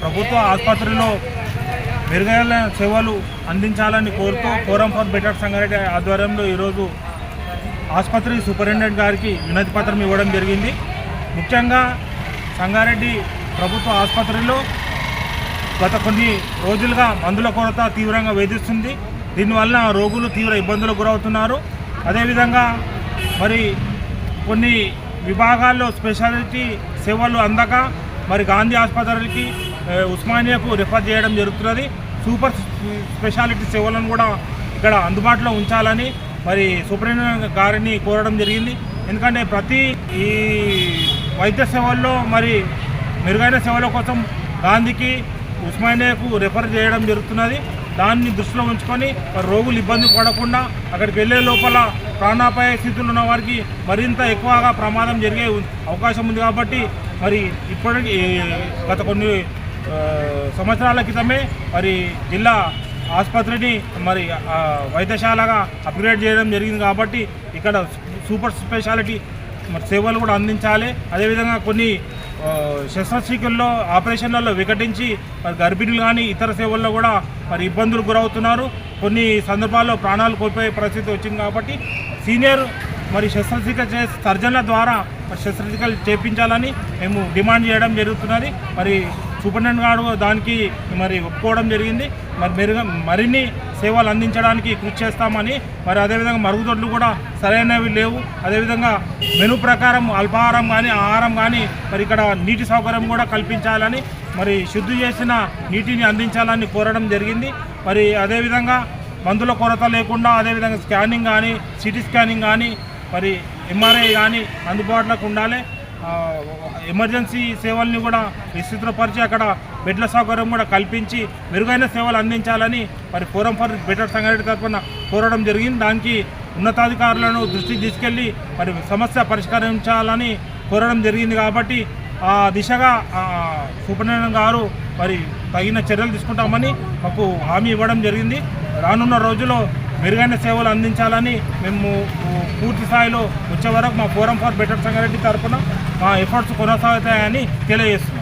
ప్రభుత్వ ఆసుపత్రిలో మెరుగైన సేవలు అందించాలని కోరుతూ ఫోరం ఫర్ బెటర్ సంగారెడ్డి ఆధ్వర్యంలో ఈరోజు ఆసుపత్రి సూపరింటెండెంట్ గారికి వినతి పత్రం ఇవ్వడం జరిగింది. ముఖ్యంగా సంగారెడ్డి ప్రభుత్వ ఆసుపత్రిలో గత కొన్ని రోజులుగా మందుల కొరత తీవ్రంగా వేధిస్తుంది. దీనివల్ల రోగులు తీవ్ర ఇబ్బందులకు గురవుతున్నారు. అదేవిధంగా మరి కొన్ని విభాగాల్లో స్పెషాలిటీ సేవలు అందక మరి గాంధీ ఆసుపత్రికి ఉస్మానియాకు రిఫర్ చేయడం జరుగుతున్నది. సూపర్ స్పెషాలిటీ సేవలను కూడా ఇక్కడ అందుబాటులో ఉంచాలని మరి సూపరింటెండెంట్ గారిని కోరడం జరిగింది. ఎందుకంటే ప్రతి ఈ వైద్య సేవల్లో మరి మెరుగైన సేవల కోసం గాంధీకి ఉస్మానియాకు రిఫర్ చేయడం జరుగుతున్నది. దాన్ని దృష్టిలో ఉంచుకొని రోగులు ఇబ్బంది పడకుండా అక్కడికి వెళ్ళే లోపల ప్రాణాపాయ స్థితిలో ఉన్న వారికి మరింత ఎక్కువగా ప్రమాదం జరిగే అవకాశం ఉంది. కాబట్టి మరి ఇప్పటికి గత కొన్ని సంవత్సరాల క్రితమే మరి జిల్లా ఆసుపత్రిని మరి వైద్యశాలగా అప్గ్రేడ్ చేయడం జరిగింది. కాబట్టి ఇక్కడ సూపర్ స్పెషాలిటీ మరి సేవలు కూడా అందించాలి. అదేవిధంగా కొన్ని శస్త్రచికిత్సల్లో ఆపరేషన్లలో వికటించి మరి గర్భిణులు కానీ ఇతర సేవల్లో కూడా మరి ఇబ్బందులు గురవుతున్నారు. కొన్ని సందర్భాల్లో ప్రాణాలు కోల్పోయే పరిస్థితి వచ్చింది. కాబట్టి సీనియర్ మరి శస్త్రచికిత్స సర్జన్ల ద్వారా మరి శస్త్రచికిత్సలు చేయించాలని మేము డిమాండ్ చేయడం జరుగుతున్నది. మరి సూపరింటెండెంట్ గారు దానికి మరి ఒప్పుకోవడం జరిగింది. మరి మరిన్ని సేవలు అందించడానికి కృషి చేస్తామని, మరి అదేవిధంగా మరుగుదొడ్లు కూడా సరైనవి లేవు. అదేవిధంగా మెను ప్రకారం అల్పాహారం కానీ ఆహారం కానీ మరి ఇక్కడ నీటి సౌకర్యం కూడా కల్పించాలని, మరి శుద్ధి చేసిన నీటిని అందించాలని కోరడం జరిగింది. మరి అదేవిధంగా మందుల కొరత లేకుండా అదేవిధంగా స్కానింగ్ కానీ సిటీ స్కానింగ్ కానీ మరి ఎంఆర్ఐ కానీ అందుబాటులోకి ఉండాలి. ఎమర్జెన్సీ సేవల్ని కూడా విస్తృతపరిచి అక్కడ బెడ్ల సౌకర్యం కూడా కల్పించి మెరుగైన సేవలు అందించాలని మరి ఫోరం ఫర్ బెటర్ సంగారెడ్డి తరఫున కోరడం జరిగింది. దానికి ఉన్నతాధికారులను దృష్టికి తీసుకెళ్లి మరి సమస్య పరిష్కరించాలని కోరడం జరిగింది. కాబట్టి ఆ దిశగా సూపరింటెండెంట్ గారు మరి తగిన చర్యలు తీసుకుంటామని మాకు హామీ ఇవ్వడం జరిగింది. రానున్న రోజుల్లో మెరుగైన సేవలు అందించాలని మేము పూర్తి స్థాయిలో వచ్చే వరకు మా ఫోరం ఫర్ బెటర్ సంగారెడ్డి తరఫున మా ఎఫర్ట్స్ కొనసాగుతాయని తెలియజేస్తున్నాం.